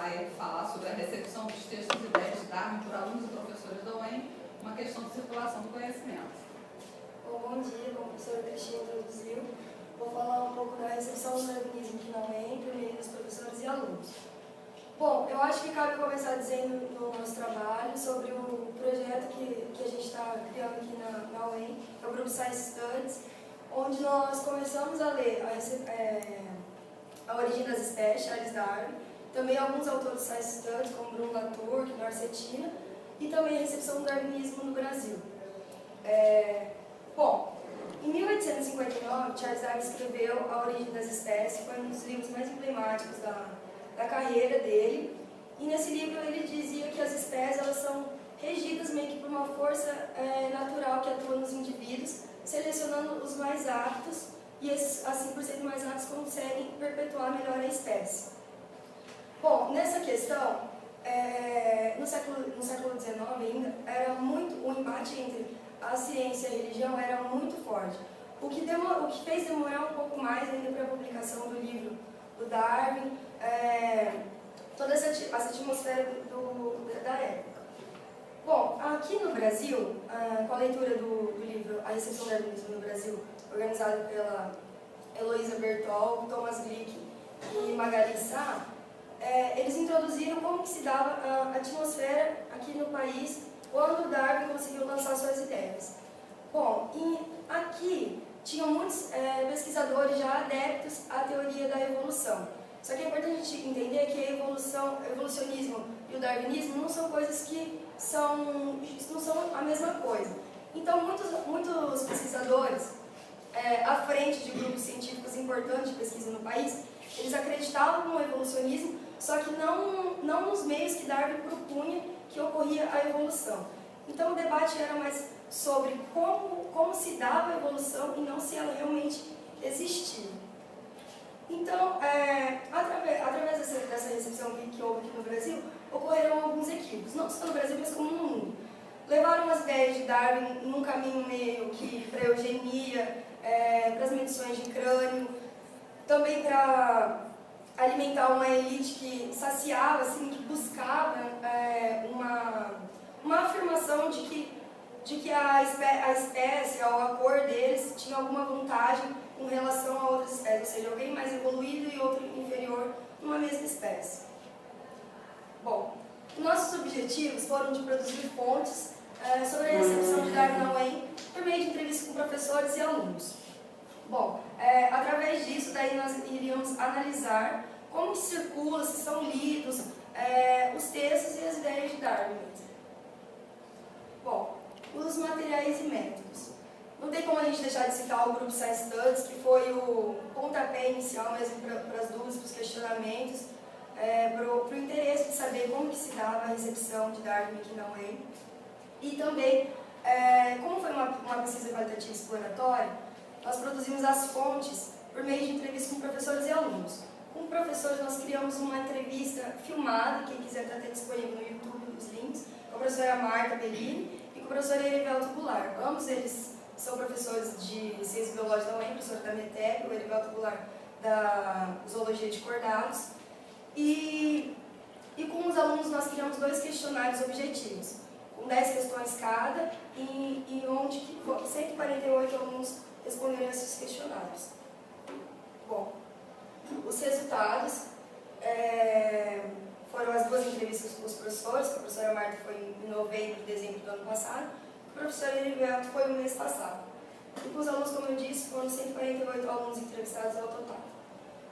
vai falar sobre a recepção dos textos e ideias de Darwin por alunos e professores da UEM, uma questão de circulação do conhecimento. Bom dia, como a professora Cristina introduziu, vou falar um pouco da recepção do darwinismo aqui na UEM por meio dos professores e alunos. Bom, eu acho que cabe começar dizendo no nosso trabalho sobre o projeto que a gente está criando aqui na UEM, que é o Grupo Science Studies, onde nós começamos a ler A Origem das Espécies, Charles Darwin, também alguns autores de Science Studies, como Bruno Latour, Knorr Cetina, e também a recepção do darwinismo no Brasil. Bom, em 1859, Charles Darwin escreveu A Origem das Espécies, que foi um dos livros mais emblemáticos da carreira dele, e nesse livro ele dizia que as espécies elas são regidas meio que por uma força natural que atua nos indivíduos, selecionando os mais aptos, e esses, assim, por serem mais aptos, conseguem perpetuar melhor a espécie. Bom, nessa questão, no século XIX ainda, era muito, o embate entre a ciência e a religião era muito forte, o que fez demorar um pouco mais ainda para a publicação do livro do Darwin, toda essa atmosfera da época. Bom, aqui no Brasil, com a leitura do livro A Recepção do Darwinismo no Brasil, organizado pela Heloísa Bertol, Thomas Glick e Magali Sá, eles introduziram como que se dava a atmosfera aqui no país quando Darwin conseguiu lançar suas ideias. Bom, e aqui tinham muitos pesquisadores já adeptos à teoria da evolução. Só que é importante a gente entender que o evolucionismo e o darwinismo não são coisas que não são a mesma coisa. Então, muitos pesquisadores, à frente de grupos científicos importantes de pesquisa no país, eles acreditavam no evolucionismo, só que não nos meios que Darwin propunha que ocorria a evolução. Então, o debate era mais sobre como se dava a evolução e não se ela realmente existia. Então, através dessa recepção que houve aqui no Brasil, ocorreram alguns equívocos, não só no Brasil, mas como no mundo. Levaram as ideias de Darwin num caminho meio que para a eugenia, para as medições de crânio, também para alimentar uma elite que saciava, assim, que buscava uma afirmação de que a espécie ou a cor deles tinha alguma vantagem com relação a outras espécies, ou seja, alguém mais evoluído e outro inferior numa mesma espécie. Bom, nossos objetivos foram de produzir fontes sobre a recepção de Darwin na UEM por meio de entrevistas com professores e alunos. Bom, através disso, daí nós iríamos analisar como que circula, se são lidos os textos e as ideias de Darwin. Bom, os materiais e métodos. Não tem como a gente deixar de citar o Grupo Science Studies, que foi o pontapé inicial mesmo para as dúvidas, para os questionamentos, para o interesse de saber como que se dava a recepção de Darwin aqui na UEM. E também, como foi uma pesquisa qualitativa exploratória, nós produzimos as fontes por meio de entrevistas com professores e alunos. Com professores, nós criamos uma entrevista filmada, quem quiser está disponível no YouTube, os links, com a professora Marta Bellini e com o professor Erivelto Goulart. Ambos eles são professores de Ciências Biológicas da UEM, o professor da METEC, o Erivelto Goulart da Zoologia de Cordados. E com os alunos nós criamos 2 questionários objetivos, com 10 questões cada, e onde 148 alunos responderam esses questionários. Bom, os resultados foram as 2 entrevistas com os professores, que a professora Marta foi em novembro e dezembro do ano passado, o professor Heriberto foi no mês passado. E com os alunos, como eu disse, foram 148 alunos entrevistados ao total.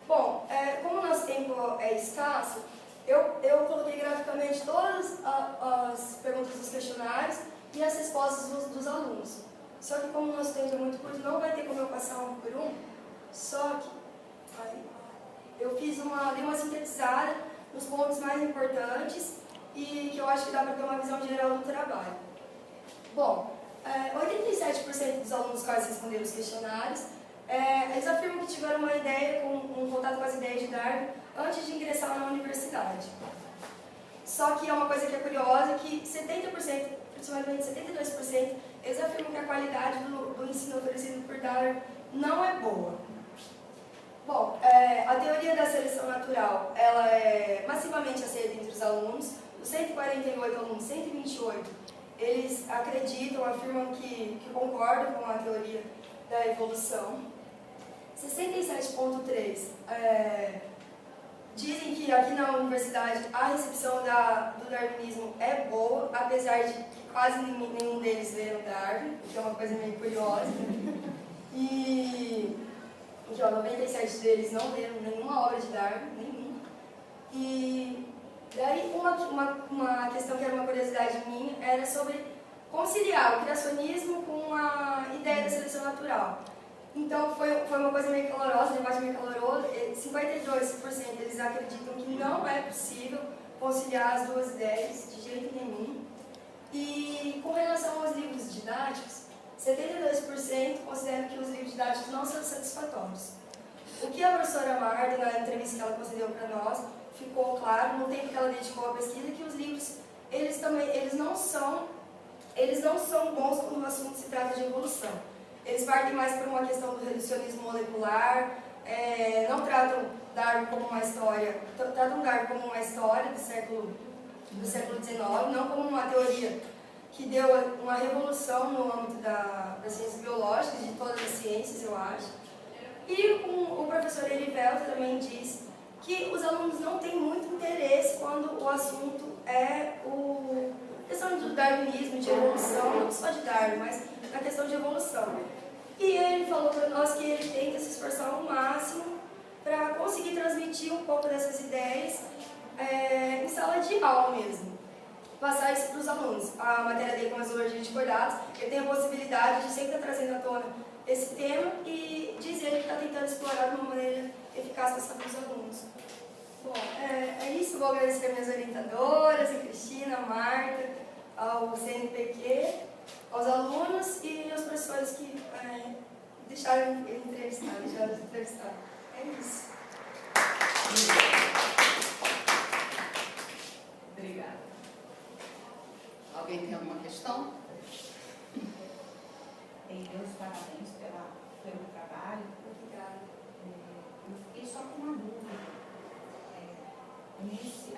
Bom, como o nosso tempo é escasso, eu coloquei graficamente todas as perguntas dos questionários e as respostas dos alunos. Só que como o nosso tempo é muito curto, não vai ter como eu passar um por um, só que eu dei uma sintetizada nos pontos mais importantes e que eu acho que dá para ter uma visão geral do trabalho. Bom, 87% dos alunos quase responderam os questionários, eles afirmam que tiveram uma ideia, um contato com as ideias de Darwin antes de ingressar na universidade. Só que é uma coisa que é curiosa, que 70%, aproximadamente 72%, eles afirmam que a qualidade do ensino oferecido por Darwin não é boa. Bom, a teoria da seleção natural, ela é massivamente aceita entre os alunos. Os 148 alunos, 128, eles acreditam, afirmam que concordam com a teoria da evolução. 67,3 dizem que aqui na universidade a recepção do darwinismo é boa, apesar de que quase nenhum deles leram Darwin, que é uma coisa meio curiosa. E 97 deles não leram nenhuma obra de Darwin, nenhuma. E daí uma questão que era uma curiosidade minha era sobre conciliar o criacionismo com a ideia da seleção natural. Então foi uma coisa meio calorosa, um debate meio caloroso. 52% eles acreditam que não é possível conciliar as duas ideias de jeito nenhum. E com relação aos livros didáticos, 72% consideram que os livros didáticos não são satisfatórios. O que a professora Marta, na entrevista que ela concedeu para nós, ficou claro no tempo que ela dedicou à pesquisa, que os livros eles não são bons quando o assunto se trata de evolução. Eles partem mais por uma questão do reducionismo molecular, não tratam Darwin como uma história, tratam Darwin como uma história do século XIX, não como uma teoria que deu uma revolução no âmbito das ciências biológicas, de todas as ciências, eu acho. E o professor Erivelto também diz que os alunos não têm muito interesse quando o assunto é a questão do darwinismo, de evolução, não só de Darwin, mas na questão de evolução. E ele falou para nós que ele tenta se esforçar ao máximo para conseguir transmitir um pouco dessas ideias em sala de aula mesmo. Passar isso para os alunos. A matéria dele com a zoologia de cordados, ele tem a possibilidade de sempre estar trazendo à tona esse tema e diz ele que está tentando explorar de uma maneira eficaz para os alunos. Bom, é isso. Vou agradecer a minhas orientadoras, a Cristina, a Marta, ao CNPq, aos alunos e aos professores que deixaram ele entrevistar. É isso. Obrigada. Alguém tem alguma questão? Meus parabéns pelo trabalho. Obrigada. Eu fiquei só com uma dúvida.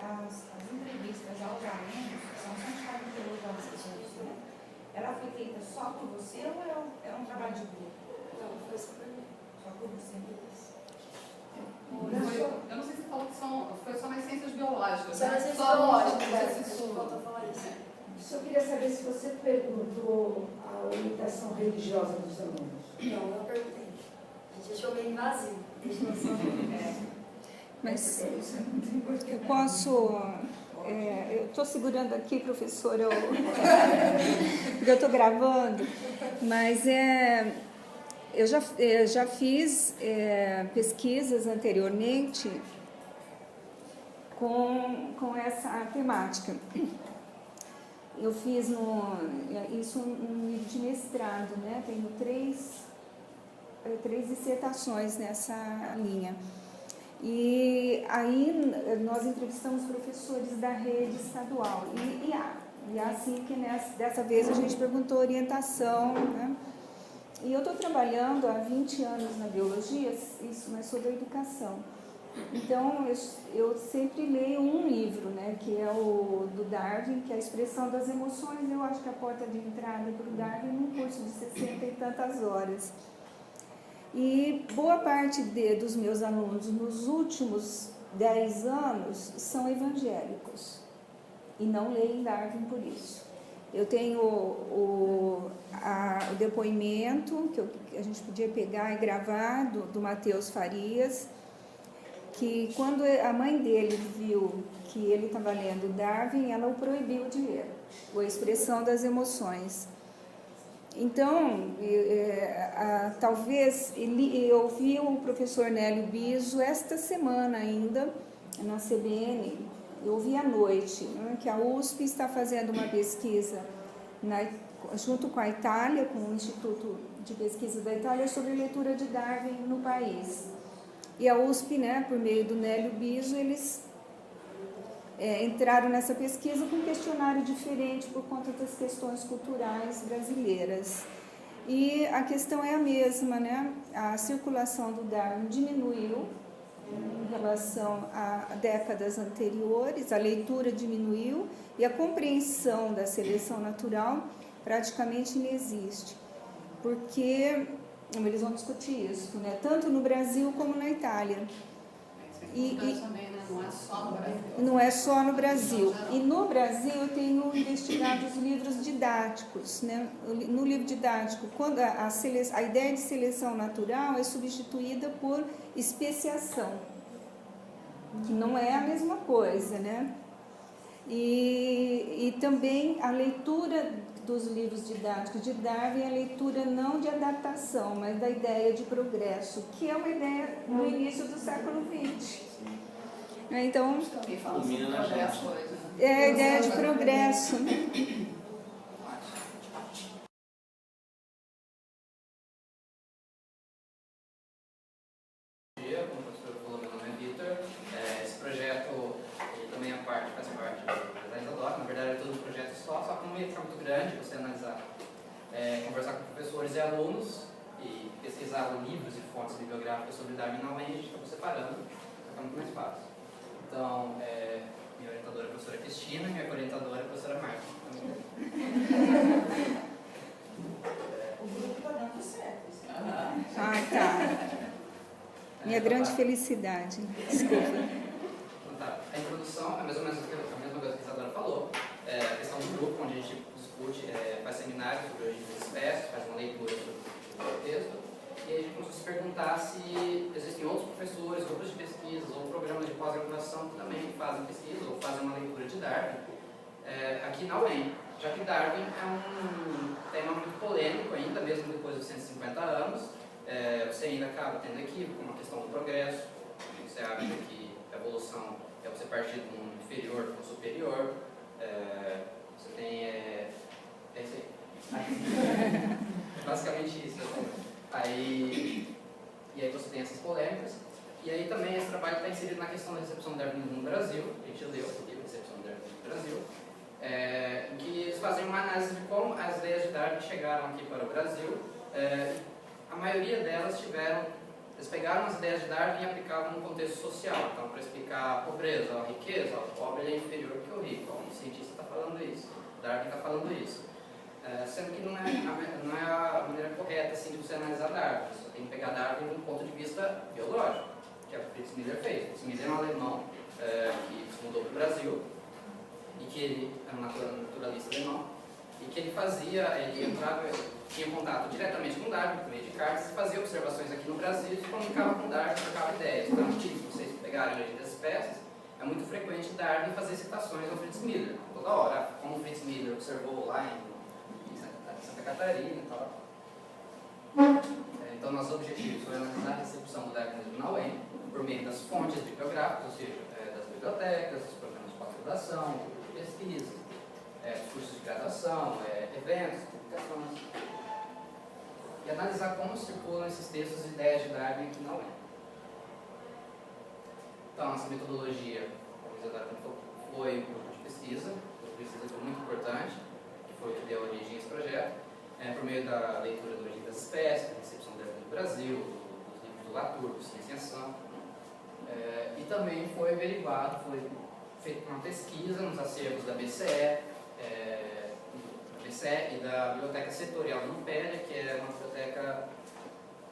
As entrevistas aos alunos são sempre pelos alunos, né? Ela foi feita só por você ou é um trabalho de grupo? Não, foi só por mim. Só por você. Eu não sei se você falou que foi só nas ciências biológicas. Só nas ciências biológicas, faltou falar isso. Só queria saber se você perguntou a orientação religiosa dos alunos. Não perguntei. A gente achou meio vazio. Mas eu posso... eu estou segurando aqui, professora, porque eu estou gravando, mas eu já fiz pesquisas anteriormente com essa temática. Eu fiz isso um nível de mestrado, né? Tenho três dissertações nessa linha. E aí nós entrevistamos professores da rede estadual. E assim que dessa vez a gente perguntou orientação, né? E eu estou trabalhando há 20 anos na biologia, isso, mas sobre a educação. Então, eu sempre leio um livro, né, que é o do Darwin, que é a expressão das emoções. Eu acho que a porta de entrada para o Darwin num curso de 60 e tantas horas. E boa parte dos meus alunos nos últimos 10 anos são evangélicos e não leem Darwin por isso. Eu tenho o depoimento que a gente podia pegar e gravar do Matheus Farias, que quando a mãe dele viu que ele estava lendo Darwin, ela o proibiu de ler, a expressão das emoções. Então, talvez eu vi o professor Nélio Biso esta semana ainda, na CBN, eu ouvi à noite, né, que a USP está fazendo uma pesquisa junto com a Itália, com o Instituto de Pesquisa da Itália, sobre leitura de Darwin no país. E a USP, né, por meio do Nélio Biso, eles entraram nessa pesquisa com um questionário diferente por conta das questões culturais brasileiras. E a questão é a mesma, né? A circulação do Darwin diminuiu em relação a décadas anteriores, a leitura diminuiu e a compreensão da seleção natural praticamente não existe, porque eles vão discutir isso, né? Tanto no Brasil como na Itália. Também, né? Não é só no Brasil. Não é só no Brasil. E no Brasil eu tenho investigado os livros didáticos, né? No livro didático, quando a ideia de seleção natural é substituída por especiação, que não é a mesma coisa, né? E também a leitura dos livros didáticos de Darwin é a leitura não de adaptação, mas da ideia de progresso, que é uma ideia no início do século XX. Então, Também fala sobre progresso hoje, né? é a ideia de progresso, né? Como o professor falou, meu nome é Vitor. Esse projeto ele também faz parte da Isadora. Na verdade, é todo um projeto só que não ia ficar muito grande você analisar, conversar com professores e alunos e pesquisar livros e fontes bibliográficas sobre Darwin na UEM, a gente acabou separando, fica muito mais fácil. Então, minha orientadora é a professora Cristina e minha orientadora é a professora Marta. O grupo está dando certo. Ah, tá. Minha grande felicidade. Desculpa. Então, tá. A introdução é mais ou menos a mesma coisa que a Isadora falou. A questão do grupo, onde a gente discute, faz seminários sobre a origem das espécies, faz uma leitura sobre o texto. E aí a gente começou a se perguntar se existem outros professores, grupos de pesquisa ou programas de pós-graduação que também fazem pesquisa ou fazem uma leitura de Darwin aqui na UEM. Já que Darwin é um tema muito polêmico ainda, mesmo depois dos 150 anos. Você ainda acaba tendo equívoco, como a questão do progresso. Você acha que a evolução é você partir de um inferior para um superior. Você tem... é isso aí. Basicamente isso. E aí você tem essas polêmicas. E aí também esse trabalho está inserido na questão da recepção do Darwinismo no Brasil. A gente leu o livro Recepção do Darwinismo no Brasil. Em que eles fazem uma análise de como as ideias de Darwin chegaram aqui para o Brasil. A maioria delas eles pegaram as ideias de Darwin e aplicavam no contexto social. Então, para explicar a pobreza, a riqueza, o pobre é inferior que o rico. O cientista está falando isso, Darwin está falando isso. Sendo que não é a maneira correta assim, de você analisar Darwin. Você tem que pegar Darwin de um ponto de vista biológico, que é o que Fritz Miller fez. Fritz Miller é um alemão que se mudou para o Brasil, e que ele é um naturalista alemão, e que ele entrava, tinha contato diretamente com Darwin, por meio de cartas, e fazia observações aqui no Brasil, e se comunicava com Darwin, trocava ideias. Então, se vocês pegarem a origem das espécies, é muito frequente Darwin fazer citações ao Fritz Miller, toda hora, como o Fritz Miller observou lá em Santa Catarina e tal. Então, nosso objetivo foi analisar a recepção do darwinismo na UEM, por meio das fontes bibliográficas, ou seja, das bibliotecas, dos programas de pós-graduação, pesquisa, cursos de graduação, eventos, publicações, e analisar como circulam esses textos e ideias de Darwin aqui na UEM. Então, nossa metodologia, como a Isadora falou, foi um grupo de pesquisa, foi muito importante, que foi o que deu origem a esse projeto, por meio da leitura da origem das espécies, da recepção do Darwin no Brasil, dos livros do Latour, do Ciência e Ação, e também foi averiguado, foi feita uma pesquisa nos acervos da BCE, e da Biblioteca Setorial da Unipédia, que é uma biblioteca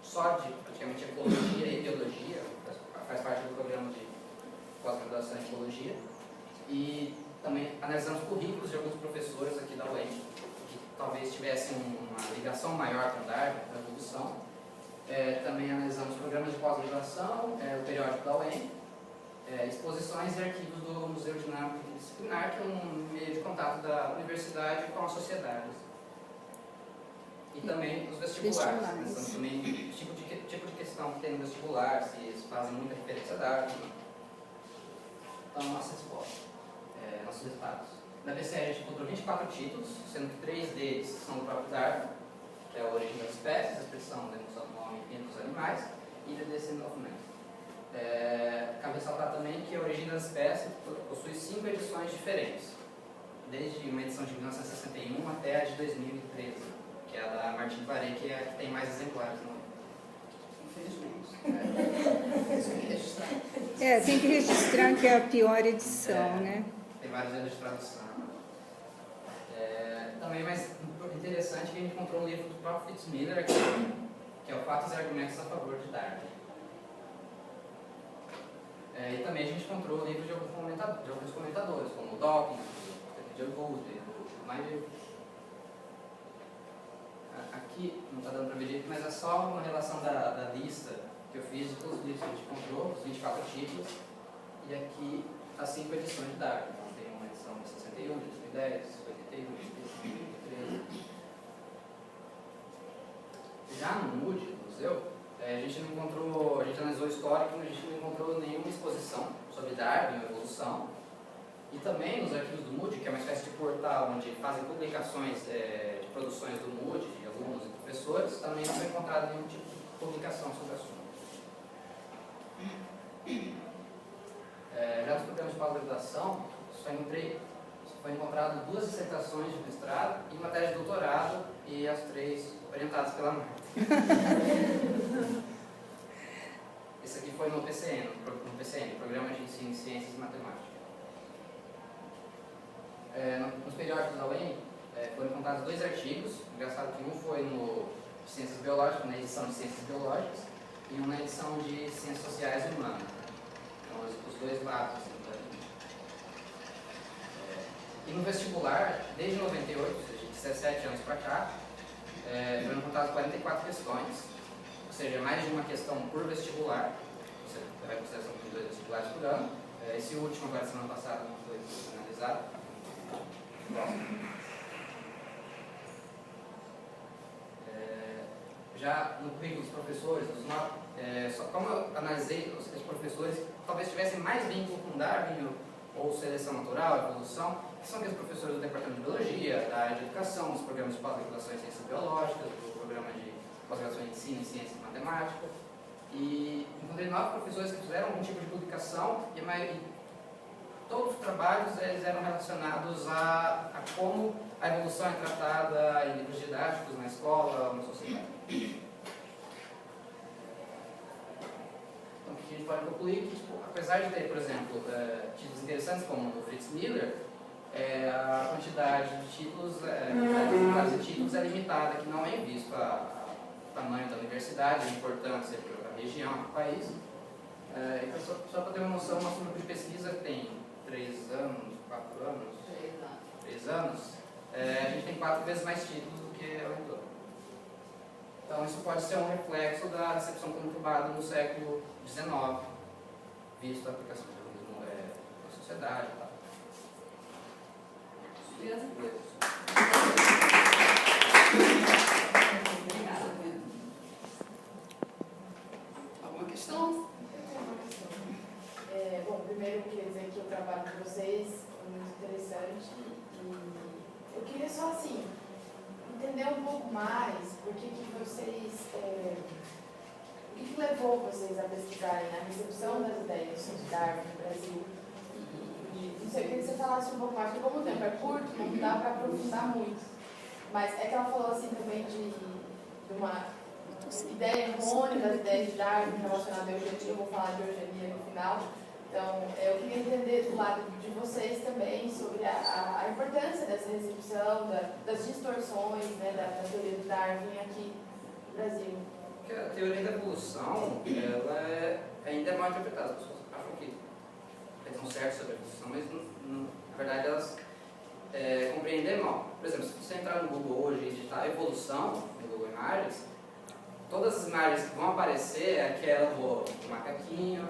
só de praticamente ecologia e biologia, faz parte do programa de pós-graduação em ecologia, e também analisamos currículos de alguns professores aqui da UEM, que talvez tivessem uma ligação maior com Darwin, com a evolução. Também analisamos programas de pós-graduação, o periódico da UEM, exposições e arquivos do Museu Dinâmico Interdisciplinar, que é um meio de contato da universidade com a sociedade. E também os vestibulares. Analisamos também o tipo de questão que tem no vestibular, se eles fazem muita referência a Darwin. Então, nossa resposta, nossos resultados. Na BCE a gente encontrou 24 títulos, sendo que 3 deles são do próprio Darwin, que é a origem das espécies, a expressão do homem entre os animais, e The Descent of Man. Cabe ressaltar também que a origem das espécies possui 5 edições diferentes, desde uma edição de 1961 até a de 2013, que é a da Martin Claret, que é a que tem mais exemplares. Infelizmente. Isso tem que registrar. Tem que registrar que é a pior edição, né? Tem vários erros de tradução. Também mais interessante que a gente encontrou um livro do próprio Fitzmiller aqui, que é o Fatos e Argumentos a Favor de Darwin. E também a gente encontrou livros de alguns comentadores, como o Dawkins, o John Gould, o Nigel. Aqui não está dando para ver direito, mas é só uma relação da lista que eu fiz de todos os livros que a gente encontrou, os 24 títulos, e aqui as 5 edições de Darwin. Então tem uma edição de 61, de 2010, 81, de 2013. Já no Moody, no museu, a gente analisou o histórico, mas a gente não encontrou nenhuma exposição sobre Darwin ou evolução. E também nos arquivos do Moody, que é uma espécie de portal onde fazem publicações de produções do Moody, de alunos e professores, também não foi encontrado nenhum tipo de publicação sobre o assunto. Já nos programas de pós-graduação, foi encontrado 2 dissertações de mestrado e uma tese de doutorado, e as 3 orientadas pela Marta. Esse aqui foi no PCN, Programa de Ensino em Ciências e Matemática. Nos periódicos da UEM foram encontrados 2 artigos. Engraçado que um foi no Ciências Biológicas, na edição de Ciências Biológicas, e um na edição de Ciências Sociais e Humanas. Então, os 2 lados. Assim, e no vestibular, desde 98, ou seja, de 17 anos para cá, foram encontradas 44 questões, ou seja, mais de uma questão por vestibular. Você vai em consideração de 2 vestibulares por ano. Esse último, agora, semana passada, não foi analisado. Já no currículo dos professores, como eu analisei os professores, talvez tivessem mais vínculo com Darwin ou seleção natural, evolução, que são aqueles professores do Departamento de Biologia, da área de Educação, dos programas de pós-graduação em Ciências Biológicas, do programa de pós-graduação em Ensino em Ciências e Matemática. E encontrei 9 professores que fizeram algum tipo de publicação, e todos os trabalhos eles eram relacionados a como a evolução é tratada em livros didáticos, na escola, na sociedade. Então, o que a gente pode concluir que, apesar de ter, por exemplo, títulos interessantes como o Fritz Miller, a quantidade de títulos, é limitada, que não é visto o tamanho da universidade, a importância para a região, para o país. Só para ter uma noção, nosso grupo de pesquisa tem 3 anos, 4 anos? 3 anos. A gente tem 4 vezes mais títulos do que o entorno. Então, isso pode ser um reflexo da recepção conturbada no século XIX, visto a aplicação do jornalismo na sociedade e tal. Obrigada, Gwen. Alguma questão? Bom, primeiro eu queria dizer que o trabalho de vocês foi muito interessante e eu queria só assim entender um pouco mais por que vocês, o que levou vocês a pesquisarem a recepção das ideias de Darwin no Brasil. Não sei, eu queria que você falasse um pouco mais, porque como o tempo é curto, não dá para aprofundar muito. Mas é que ela falou assim também de uma ideia errônea das ideias de Darwin relacionada à eugenia, eu vou falar de eugenia no final. Então, eu queria entender do lado de vocês também sobre a importância dessa recepção, das distorções, né, da teoria do Darwin aqui no Brasil. Porque a teoria da evolução, ela ainda é mal interpretada. As pessoas acham que estão certas sobre a evolução, mas na verdade elas compreendem mal. Por exemplo, se você entrar no Google hoje e digitar evolução, no Google Imagens, todas as imagens que vão aparecer é aquela do macaquinho,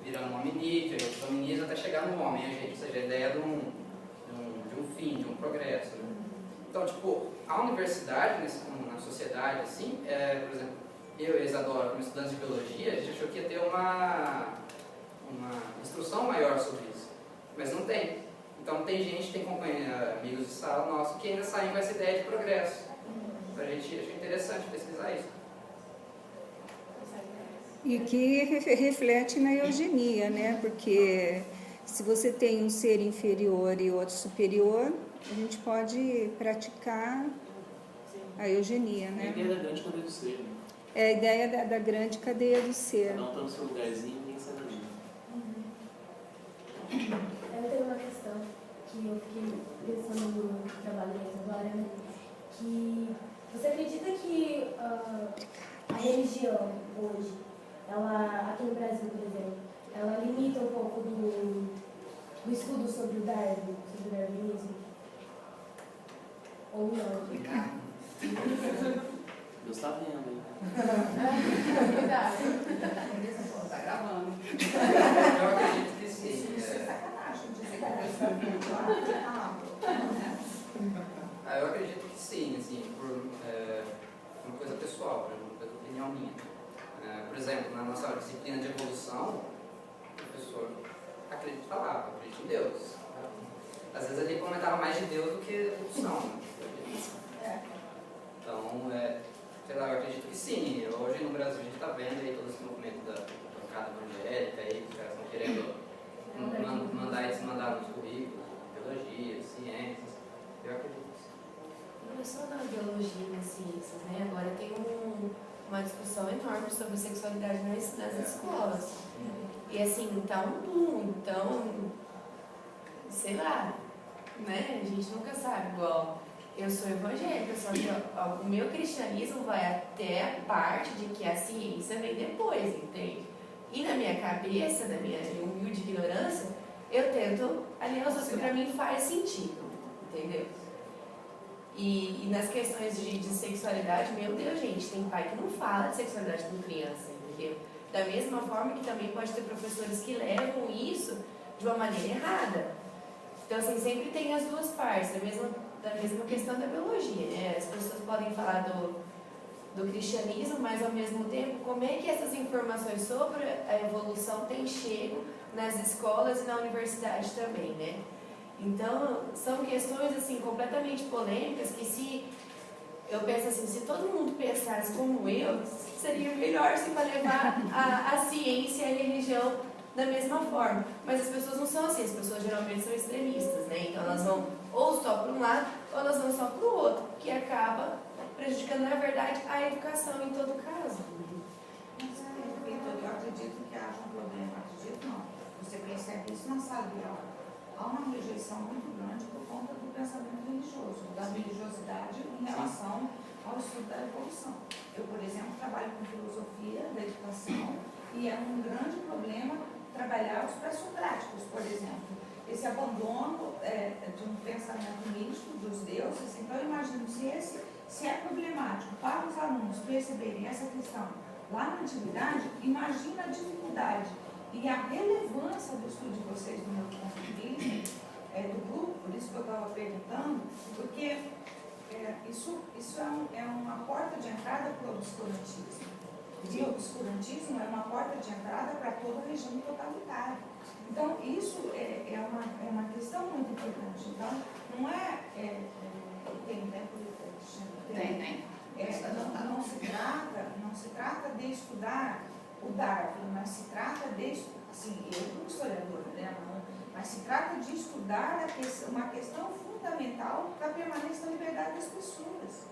virando um hominídeo, outros hominídeos até chegar no homem, ou seja, a ideia de um fim, de um progresso. Né? Então, tipo, a universidade, na sociedade, assim, por exemplo, eu e a Isadora, como estudantes de biologia, a gente achou que ia ter uma instrução maior sobre isso, mas não tem. Então, tem gente, tem amigos de sala nossos que ainda saem com essa ideia de progresso. Então, a gente achou interessante pesquisar isso. E que reflete na eugenia, né? Porque se você tem um ser inferior e outro superior, a gente pode praticar a eugenia, A né? ideia da grande cadeia do ser, né? É a ideia da grande cadeia do ser. Cada um tá no seu lugarzinho, ninguém sai da linha. Eu tenho uma questão que eu fiquei pensando no trabalho mesmo agora, né? Que você acredita que a religião hoje, ela, aqui no Brasil, por exemplo, ela limita um pouco do estudo sobre o Darwin, sobre o darwinismo? Ou não? Deus tá vendo, hein? Cuidado. Tá gravando. Eu acredito que sim. Isso é sacanagem dizer que Deus está vendo. Eu acredito que sim, assim, por uma coisa pessoal, uma coisa opinião minha. Por exemplo, na nossa disciplina de evolução, o professor falava, acredita em Deus. Às vezes ele comentava mais de Deus do que evolução. Né? Então, sei lá, eu acredito que sim. Hoje no Brasil a gente está vendo aí todo esse movimento da bancada evangélica, aí, os caras estão querendo mandar e desmandar nos currículos, biologia, ciências. Eu acredito que sim. Não é só na biologia e nas ciências, né? Agora tem uma discussão enorme sobre sexualidade nas escolas. E assim, tá um boom, então, sei lá, né? A gente nunca sabe, igual eu sou evangélica, só que o meu cristianismo vai até a parte de que a ciência vem depois, entende? E na minha cabeça, na minha humilde ignorância, eu tento alinhar os dois que pra mim faz sentido, entendeu? E nas questões de sexualidade, meu Deus, gente, tem pai que não fala de sexualidade com criança, entendeu? Da mesma forma que também pode ter professores que levam isso de uma maneira errada. Então, assim, sempre tem as duas partes, da mesma questão da biologia, né? As pessoas podem falar do cristianismo, mas ao mesmo tempo, como é que essas informações sobre a evolução têm chego nas escolas e na universidade também, né? Então, são questões, assim, completamente polêmicas que se... Eu penso assim, se todo mundo pensasse como eu, seria melhor se para levar a ciência e a religião da mesma forma. Mas as pessoas não são assim, as pessoas geralmente são extremistas, né? Então elas vão ou só para um lado, ou elas vão só para o outro, que acaba prejudicando, na verdade, a educação em todo caso. Mas, Vitor, eu acredito que haja um problema, acredito não. Você percebe isso na sala de aula. Há uma rejeição muito grande por conta do pensamento religioso, da religiosidade em relação ao estudo da evolução. Eu, por exemplo, trabalho com filosofia da educação e é um grande problema trabalhar os pré-socráticos, por exemplo. Esse abandono de um pensamento místico dos deuses. Então, eu imagino, se é problemático para os alunos perceberem essa questão lá na antiguidade, imagina a dificuldade e a relevância do estudo de vocês, do meu ponto de vista, do grupo, por isso que eu estava perguntando, porque isso é uma porta de entrada para o obscurantismo. E o obscurantismo é uma porta de entrada para toda a regime totalitária. Então, isso é uma questão muito importante. Então, não tem tempo de... Tem. Não se trata de estudar o Darwin, mas se trata de, assim, eu como historiadora, né, mas se trata de estudar uma questão fundamental para a permanência da liberdade das pessoas.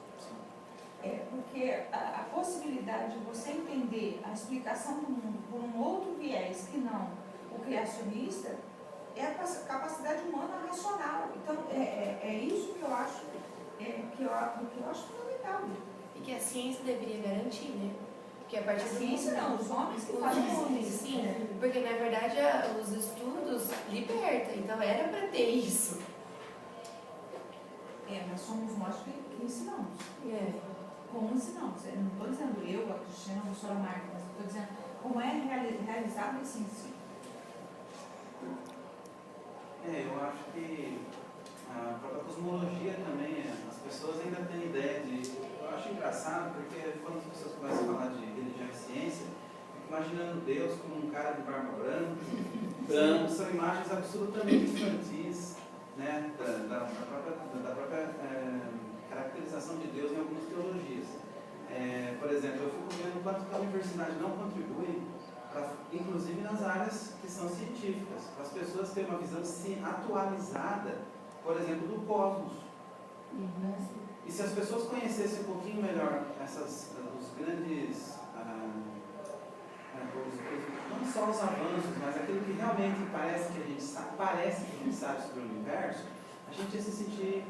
Porque a possibilidade de você entender a explicação do mundo por um outro viés que não o criacionista é a capacidade humana racional. Então, é isso que eu acho fundamental. E que a ciência deveria garantir, né? Porque a partir A ciência não, os homens que fazem homens. Sim, porque na verdade os estudos libertam, então era para ter isso. Mas somos nós que ensinamos. Como ensinamos? Eu não estou dizendo eu, a Cristiana, a professora Marta, mas estou dizendo como é realizado esse ensino. Eu acho que a própria cosmologia também, as pessoas ainda têm ideia de... Eu acho engraçado porque quando as pessoas começam a falar de religião e ciência, fico imaginando Deus como um cara de barba branca, são imagens absolutamente infantis, né, da própria caracterização de Deus em algumas teologias. Por exemplo, eu fico vendo quanto que a universidade não contribui, inclusive nas áreas que são científicas, para as pessoas terem uma visão atualizada, por exemplo, do cosmos. E se as pessoas conhecessem um pouquinho melhor os grandes, não só os avanços, mas aquilo que realmente parece que a gente sabe sobre o universo, a gente ia se sentir,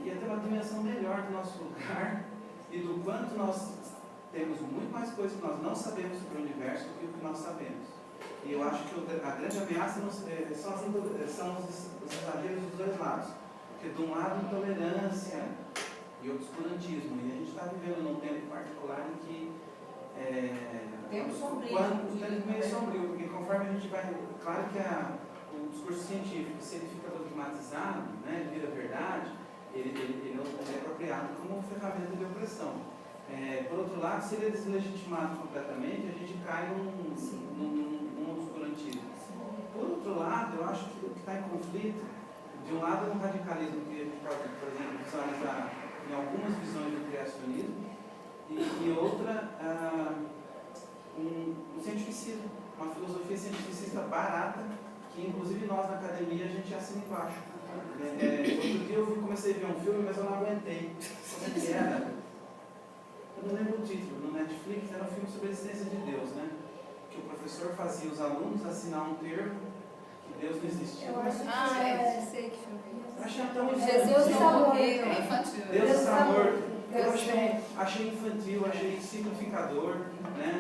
ia ter uma dimensão melhor do nosso lugar e do quanto nós temos muito mais coisas que nós não sabemos sobre o universo do que o que nós sabemos. E eu acho que a grande ameaça são os exageros dos dois lados. Porque de um lado, intolerância e obscurantismo. E a gente está vivendo num tempo particular em que tempo sombrio. Tempo meio sombrio, porque conforme a gente vai... Claro que o discurso científico, se ele fica dogmatizado, né, ele vira verdade, ele é apropriado como ferramenta de opressão. Por outro lado, se ele é deslegitimado completamente, a gente cai num obscurantismo. Por outro lado, eu acho que o que está em conflito, de um lado é um radicalismo que a gente pode, por exemplo, visualizar em algumas visões do criacionismo, e outra, um cientificismo, uma filosofia cientificista barata, que inclusive nós na academia a gente assina embaixo. Outro dia eu comecei a ver um filme, mas eu não aguentei. Como que era? Eu não lembro o título, no Netflix, era um filme sobre a existência de Deus, né? Que o professor fazia os alunos assinar um termo que Deus não existia. Eu acho que sei que filme é esse. Eu achei tão infantil. Jesus não morreu. É infantil. Deus está morto. Eu Deus achei infantil, achei simplificador, né?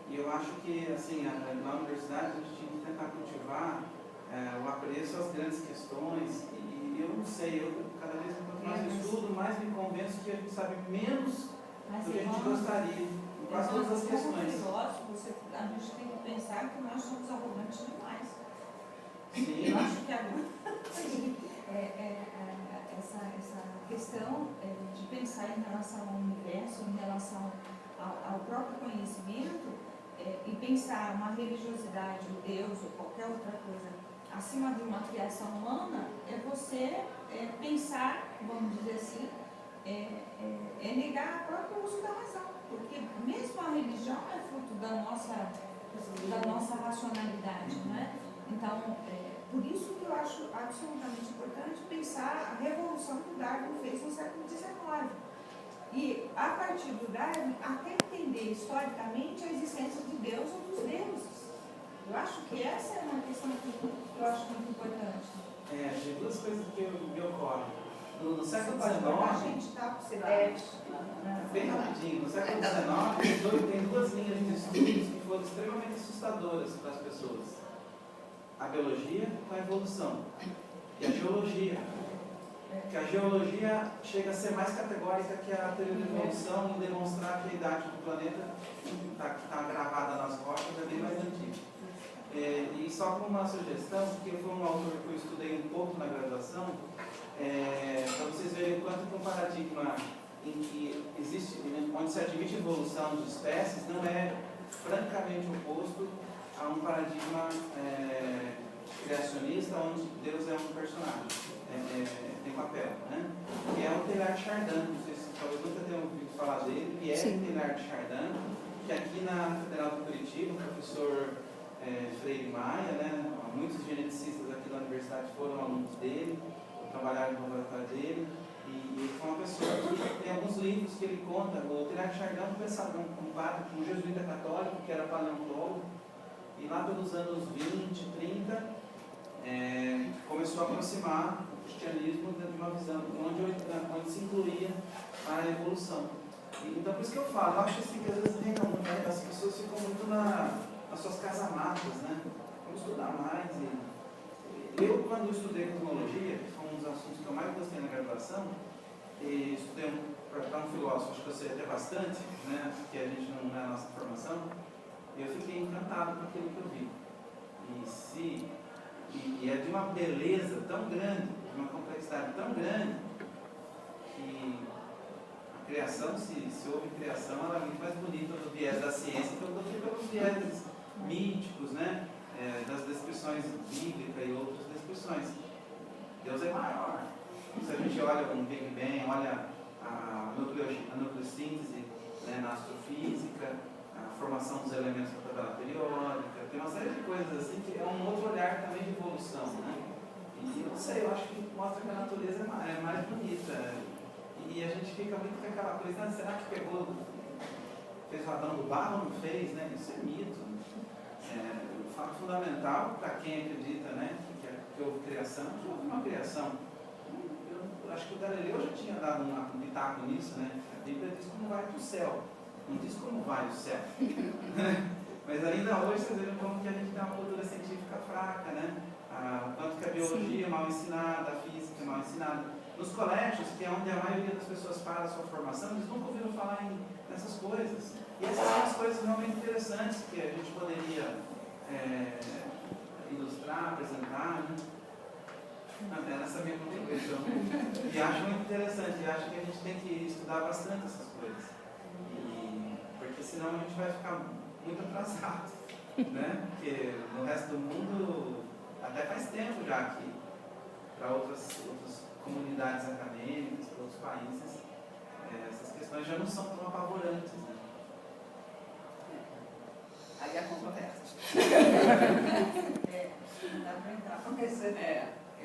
E eu acho que, assim, na universidade a gente tinha que tentar cultivar o apreço às grandes questões. E eu não sei, cada vez quanto mais eu estudo, mais me convenço que a gente sabe menos do que a gente gostaria em quase todas as questões. A gente tem que pensar que nós somos arrogantes demais. Sim. Eu acho que agora essa questão de pensar em relação ao universo, em relação ao próprio conhecimento, e pensar uma religiosidade, o Deus ou qualquer outra coisa acima de uma criação humana, é você pensar, vamos dizer assim, negar o próprio uso da razão. Porque mesmo a religião é fruto da nossa racionalidade, não é? Então, por isso que eu acho absolutamente importante pensar a revolução que o Darwin fez no século XIX. E, a partir do Darwin, até entender historicamente a existência de Deus ou dos deuses. Eu acho que essa é uma questão que eu acho muito importante. Tem duas coisas que me ocorrem. No século XIX, bem rapidinho, no século XIX tem duas linhas de estudos que foram extremamente assustadoras para as pessoas. A biologia com a evolução. E a geologia. Que a geologia chega a ser mais categórica que a teoria da evolução em demonstrar que a idade do planeta que está gravada nas rochas é bem mais antiga. E só como uma sugestão, porque foi um autor que eu estudei um pouco na graduação, para vocês verem o quanto que um paradigma em que existe, onde se admite evolução de espécies, não é francamente oposto a um paradigma criacionista onde Deus é um personagem, tem papel, né? Que é o Teilhard de Chardin, não sei se talvez nunca tenham ouvido falar dele, Pierre Teilhard de Chardin, que aqui na Federal de Curitiba, o professor Freire Maia, né? Muitos geneticistas aqui da universidade foram alunos dele, trabalharam no laboratório dele, e foi uma pessoa que tem alguns livros que ele conta. O Teilhard de Chardin um padre, um jesuíta católico, que era paleontólogo, e lá pelos anos 20, 30, começou a aproximar o cristianismo de uma visão onde se incluía a evolução. Então, por isso que eu falo, eu acho assim, que às vezes as pessoas ficam muito nas suas casamatas, né? Vamos estudar mais. Eu, quando estudei cosmologia, que foi um dos assuntos que eu mais gostei na graduação, e estudei para um filósofo, acho que eu sei até bastante, né? Porque a gente não é a nossa formação, eu fiquei encantado com aquilo que eu vi. E é de uma beleza tão grande, de uma complexidade tão grande, que a criação, se houve criação, ela é muito mais bonita do viés da ciência do que pelos viés míticos, né? Das descrições bíblicas e outras descrições. Deus é maior. Se a gente olha o Big Bang, olha a nucleossíntese, né, na astrofísica, a formação dos elementos da tabela periódica, tem uma série de coisas assim que é um outro olhar também de evolução, né? E eu não sei, eu acho que mostra que a natureza é mais bonita. E a gente fica muito com aquela coisa, será que fez o Adão do barro ou não fez, né? Isso é mito. O fato fundamental para quem acredita, né, que houve criação, que houve uma criação. Eu acho que o Galileu já tinha dado um pitaco nisso, né? A Bíblia diz como vai para o céu, não diz como vai o céu. Mas ainda hoje vocês vejam como que a gente tem uma cultura científica fraca, né? Quanto que a biologia é mal ensinada, a física é mal ensinada. Nos colégios, que é onde a maioria das pessoas faz a sua formação, eles nunca ouviram falar nessas coisas. E essas são as coisas realmente interessantes que a gente poderia ilustrar, apresentar, né? Essa é a minha contribuição. E acho muito interessante, e acho que a gente tem que estudar bastante essas coisas. Porque senão a gente vai ficar muito atrasado, né? Porque no resto do mundo, até faz tempo já que para outras comunidades acadêmicas, para outros países, essas questões já não são tão apavorantes, né? Aí há controvérsias. Não dá para entrar com esse.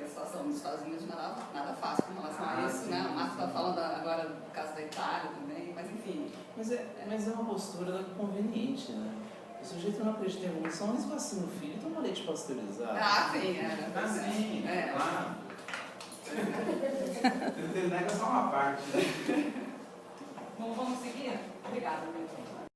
A situação dos Estados Unidos não é nada fácil com relação a isso, sim, né? O Marcos está falando agora do caso da Itália também, mas enfim. Mas é uma postura conveniente, né? O sujeito não acredita em evolução, mas vacina o filho e toma leite pasteurizado. Sim, Sim, claro. Ele nega só uma parte, né? Bom, vamos seguir? Obrigada, Milton.